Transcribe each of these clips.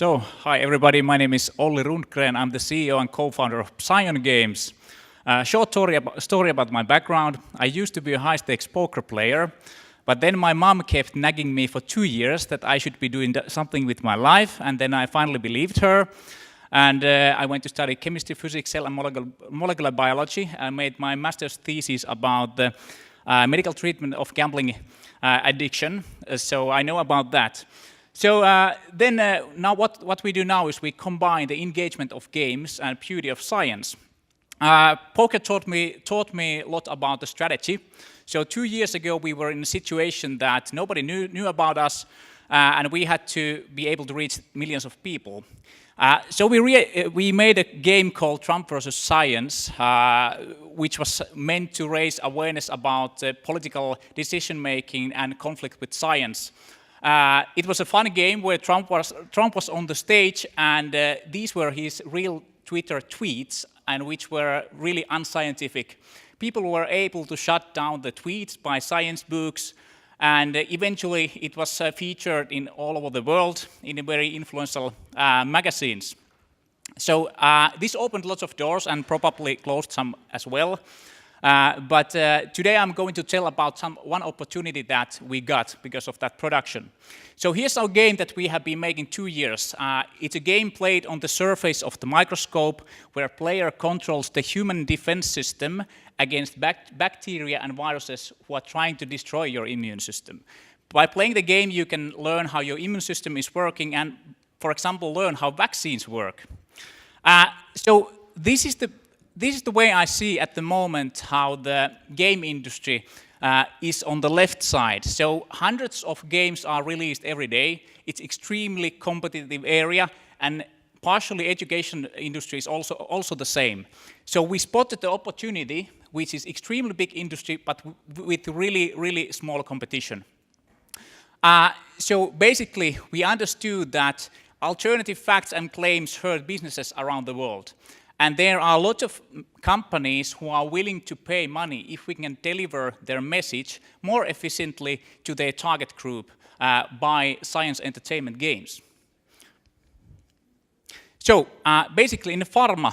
Hi everybody, my name is Olli Rundgren. I'm the CEO and co-founder of Psyon Games. Short story about my background. I used to be a high-stakes poker player, but then my mom kept nagging me for 2 years that I should be doing something with my life, and then I finally believed her. And I went to study chemistry, physics, cell and molecular biology. I made my master's thesis about the medical treatment of gambling addiction, so I know about that. So now what we do now is we combine the engagement of games and beauty of science. Poker taught me a lot about the strategy. So 2 years ago we were in a situation that nobody knew about us, and we had to be able to reach millions of people. So we made a game called Trump versus Science, which was meant to raise awareness about political decision-making and conflict with science. It was a fun game where Trump was on the stage, and these were his real Twitter tweets, and which were really unscientific. People were able to shut down the tweets by science books, and eventually it was featured in all over the world in very influential magazines. So this opened lots of doors and probably closed some as well. But today I'm going to tell about one opportunity that we got because of that production. So here's our game that we have been making 2 years. It's a game played on the surface of the microscope where a player controls the human defense system against bacteria and viruses who are trying to destroy your immune system. By playing the game, you can learn how your immune system is working and, for example, learn how vaccines work. So this is the way I see at the moment how the game industry is on the left side. So hundreds of games are released every day. It's extremely competitive area, and partially education industry is also the same. So we spotted the opportunity, which is extremely big industry, but with really small competition. So basically, we understood that alternative facts and claims hurt businesses around the world. And there are a lot of companies who are willing to pay money if we can deliver their message more efficiently to their target group by science entertainment games. So basically in pharma,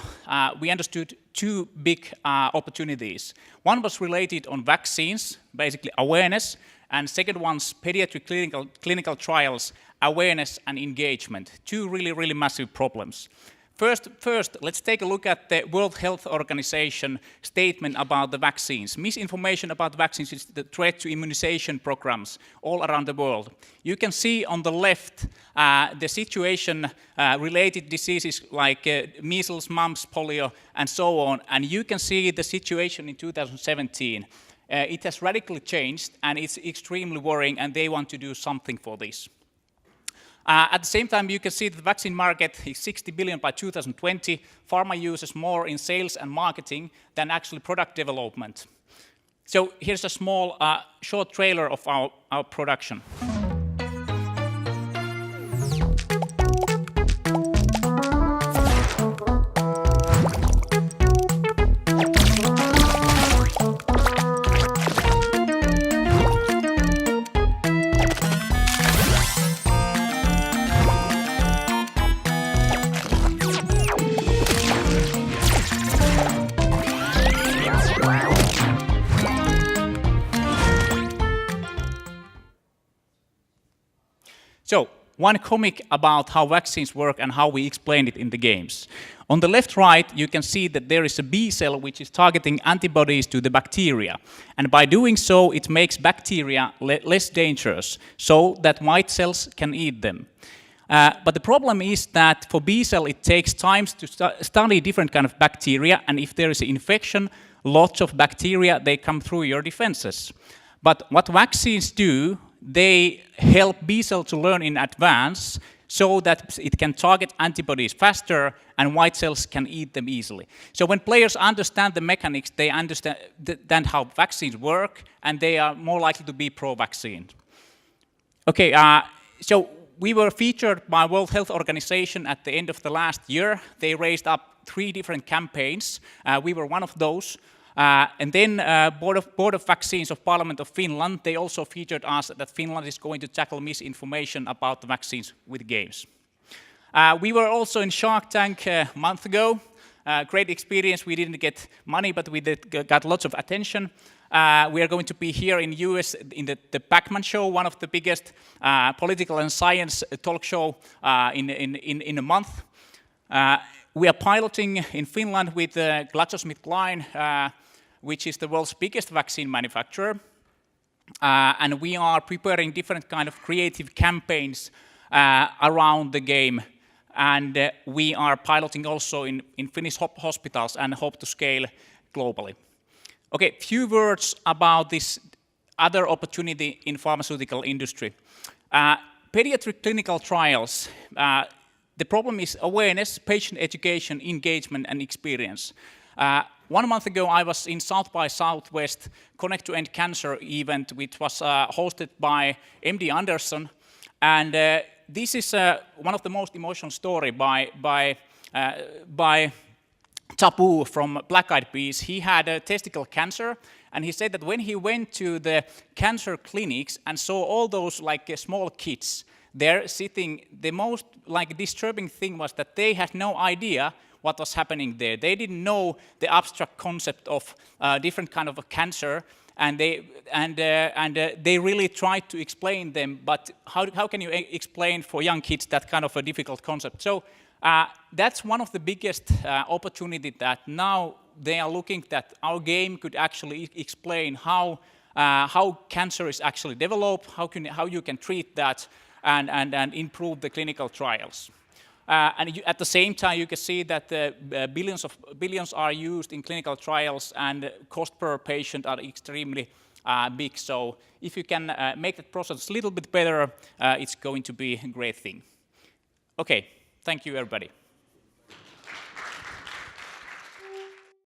we understood two big opportunities. One was related on vaccines, basically awareness, and second one's pediatric clinical trials, awareness and engagement. Two really massive problems. First, let's take a look at the World Health Organization statement about the vaccines. Misinformation about vaccines is the threat to immunization programs all around the world. You can see on the left the situation related diseases like measles, mumps, polio, and so on. And you can see the situation in 2017. It has radically changed, and it's extremely worrying, and they want to do something for this. At the same time, you can see that the vaccine market is 60 billion by 2020. Pharma uses more in sales and marketing than actually product development. So here's a small, short trailer of our production. So, one comic about how vaccines work and how we explain it in the games. On the left-right, you can see that there is a B cell which is targeting antibodies to the bacteria. And by doing so, it makes bacteria less dangerous, so that white cells can eat them. But the problem is that for B cell, it takes time to study different kind of bacteria, and if there is an infection, lots of bacteria, they come through your defenses. But what vaccines do, they help B cell to learn in advance so that it can target antibodies faster and white cells can eat them easily. So when players understand the mechanics, they understand how vaccines work, and they are more likely to be pro-vaccine. Okay, so we were featured by World Health Organization at the end of the last year. They raised up 3 different campaigns. We were one of those. And then Board of Vaccines of Parliament of Finland, they also featured us that Finland is going to tackle misinformation about the vaccines with games. We were also in Shark Tank a month ago. Great experience. We didn't get money, but we got lots of attention. We are going to be here in US in the Pac-Man show, one of the biggest political and science talk show in a month. We are piloting in Finland with GlaxoSmithKline, which is the world's biggest vaccine manufacturer. And we are preparing different kind of creative campaigns around the game. And we are piloting also in Finnish hospitals and hope to scale globally. Okay, few words about this other opportunity in pharmaceutical industry. Pediatric clinical trials. The problem is awareness, patient education, engagement, and experience. 1 month ago, I was in South by Southwest Connect to End Cancer event, which was hosted by MD Anderson. And this is one of the most emotional story by Tabu from Black Eyed Peas. He had testicle cancer, and he said that when he went to the cancer clinics and saw all those like small kids there sitting, the most like disturbing thing was that they had no idea what was happening there. They didn't know the abstract concept of different kind of a cancer, and they really tried to explain them. But how can you explain for young kids that kind of a difficult concept? So that's one of the biggest opportunity that now they are looking that our game could actually explain how cancer is actually developed, how you can treat that, and improve the clinical trials. And at the same time, you can see that billions are used in clinical trials, and cost per patient are extremely big. So if you can make that process a little bit better, it's going to be a great thing. Okay, thank you, everybody.